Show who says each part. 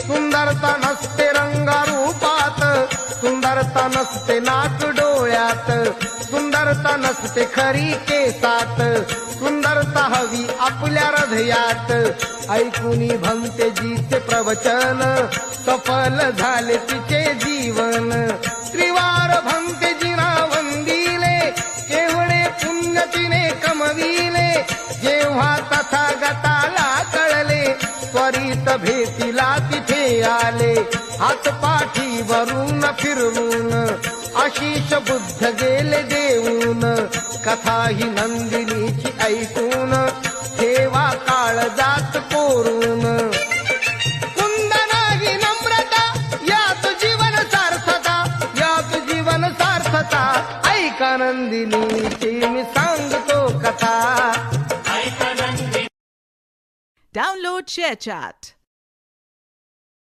Speaker 1: सुंदरता नसते रंगारूपात, सुंदरता नसते नाक डोळ्यात, सुंदरता नसते खरी केसात, सुंदरता हवी आपल्या हृदयात. ऐकुनी भंते जीचे प्रवचन, सफल झाले तिचे जीवन. त्रिवार भंते जिना वंदिले, केवळे पुण्य तिने कमविले. जेव्हा तथागताला कळले, त्वरित भेटीला तिथे आले. हात पाठीवरून फिरवून, आशिष बुद्ध गेले देऊन. कथा ही नंदिनीची ऐकून, ठेवा काळजात कोरून. कुंदना ही नम्रता, यात जीवन सार्थता, यात जीवन सार्थता. ऐका नंदिनीची मी सांगतो कथा.
Speaker 2: Download ShareChat.